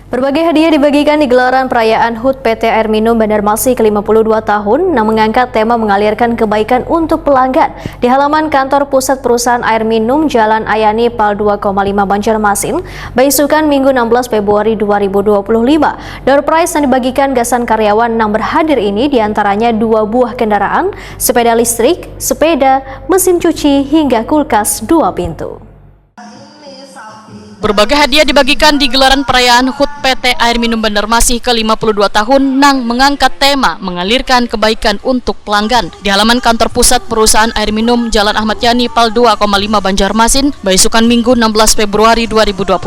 Berbagai hadiah dibagikan di gelaran perayaan HUT PT Air Minum Banjarmasin ke-52 tahun yang mengangkat tema mengalirkan kebaikan untuk pelanggan di halaman kantor pusat perusahaan air minum Jalan Ayani Pal 2,5 Banjarmasin, beisukan Minggu 16 Februari 2025. Door prize yang dibagikan gasan karyawan yang berhadir ini diantaranya 2 buah kendaraan, sepeda listrik, sepeda, mesin cuci, hingga kulkas 2 pintu. Berbagai hadiah dibagikan di gelaran perayaan HUT PT Air Minum Banjarmasin ke-52 tahun yang mengangkat tema mengalirkan kebaikan untuk pelanggan di halaman kantor pusat perusahaan air minum Jalan Ahmad Yani Pal 2,5 Banjarmasin, beisukan Minggu 16 Februari 2025.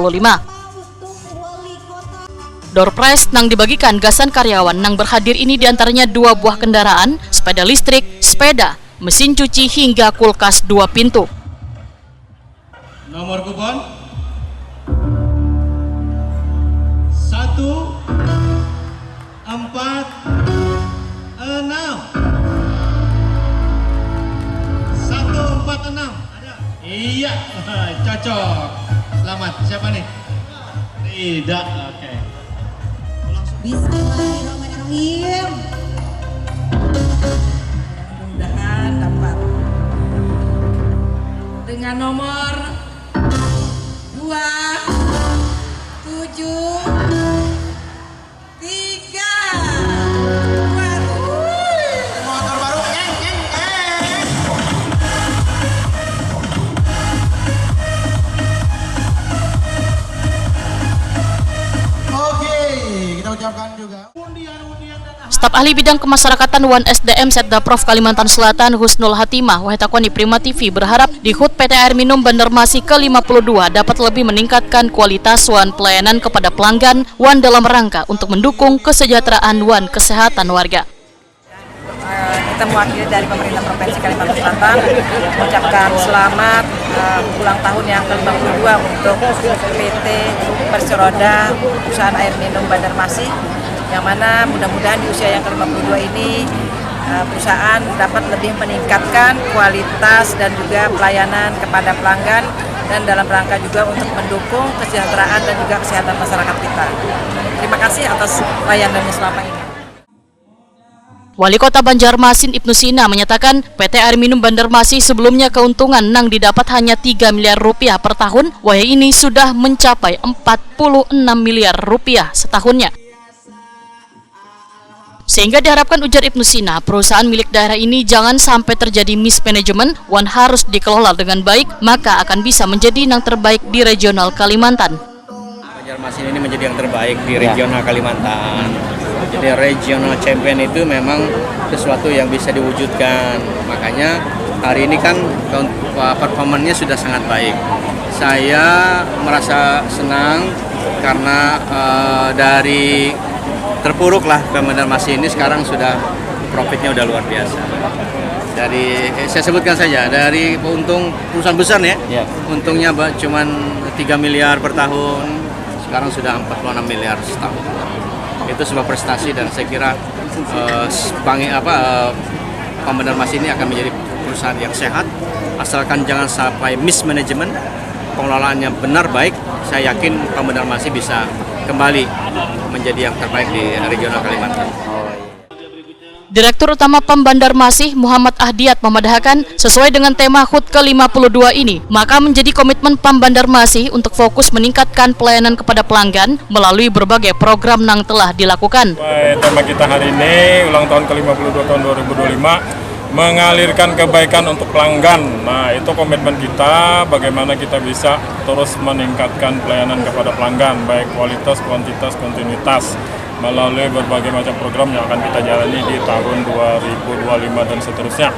Door prize yang dibagikan gasan karyawan yang berhadir ini diantaranya 2 buah kendaraan, sepeda listrik, sepeda, mesin cuci, hingga kulkas 2 pintu. Nomor kupon 1, 4, 6. Ada? Iya, cocok. Selamat. Siapa nih? Tidak. Oke. Bismillahirrahmanirrahim. Mudah-mudahan dapat dengan nomor 2, 7, 3. Motor baru. Oke, kita ucapkan juga. Staf ahli bidang kemasyarakatan Wan SDM Setda Prof Kalimantan Selatan Husnul Hatimah Wahetakwani Prima TV berharap di HUT PT Air Minum Banjarmasin ke-52 dapat lebih meningkatkan kualitas Wan pelayanan kepada pelanggan Wan dalam rangka untuk mendukung kesejahteraan Wan kesehatan warga. Kita mewakili dari pemerintah Provinsi Kalimantan Selatan mengucapkan selamat ulang tahun yang ke-52 untuk PT Perseroda Perusahaan Air Minum Banjarmasin, yang mana mudah-mudahan di usia yang ke-52 ini perusahaan dapat lebih meningkatkan kualitas dan juga pelayanan kepada pelanggan, dan dalam rangka juga untuk mendukung kesejahteraan dan juga kesehatan masyarakat kita. Terima kasih atas layanannya selama ini. Wali Kota Banjarmasin Ibnu Sina menyatakan PT Air Minum Banjarmasin sebelumnya keuntungan yang didapat hanya 3 miliar rupiah per tahun, wahai ini sudah mencapai 46 miliar rupiah setahunnya. Sehingga diharapkan, ujar Ibnu Sina, perusahaan milik daerah ini jangan sampai terjadi mismanagement, Wan harus dikelola dengan baik, maka akan bisa menjadi yang terbaik di regional Kalimantan. Banjarmasin ini menjadi yang terbaik di regional Kalimantan. Jadi regional champion itu memang sesuatu yang bisa diwujudkan. Makanya hari ini kan performanya sudah sangat baik. Saya merasa senang karena dari terpuruklah Banjarmasin ini sekarang sudah profitnya udah luar biasa. Dari saya sebutkan saja, dari untung perusahaan besar ya. Untungnya cuman 3 miliar per tahun, sekarang sudah 46 miliar setahun. Itu sebuah prestasi, dan saya kira Banjarmasin ini akan menjadi perusahaan yang sehat asalkan jangan sampai mismanagement, pengelolaannya benar baik. Saya yakin Banjarmasin bisa kembali menjadi yang terbaik di regional Kalimantan. Direktur Utama PAM Banjarmasin Muhammad Ahdiat memandahkan sesuai dengan tema HUT ke-52 ini, maka menjadi komitmen PAM Banjarmasin untuk fokus meningkatkan pelayanan kepada pelanggan melalui berbagai program yang telah dilakukan. Tema kita hari ini, ulang tahun ke-52 tahun 2025, mengalirkan kebaikan untuk pelanggan. Nah, itu komitmen kita, bagaimana kita bisa terus meningkatkan pelayanan kepada pelanggan, baik kualitas, kuantitas, kontinuitas, melalui berbagai macam program yang akan kita jalani di tahun 2025 dan seterusnya.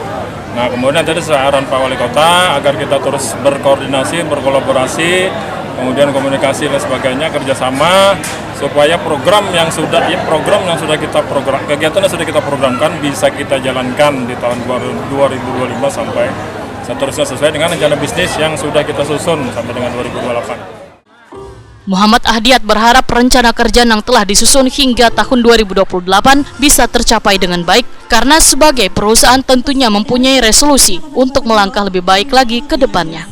Nah, kemudian tadi sesuai arahan Pak Wali Kota agar kita terus berkoordinasi, berkolaborasi, kemudian komunikasi dan sebagainya, kerjasama supaya kegiatan yang sudah kita programkan bisa kita jalankan di tahun 2025 sampai seterusnya sesuai dengan rencana bisnis yang sudah kita susun sampai dengan 2028. Muhammad Ahdiat berharap rencana kerja yang telah disusun hingga tahun 2028 bisa tercapai dengan baik, karena sebagai perusahaan tentunya mempunyai resolusi untuk melangkah lebih baik lagi ke depannya.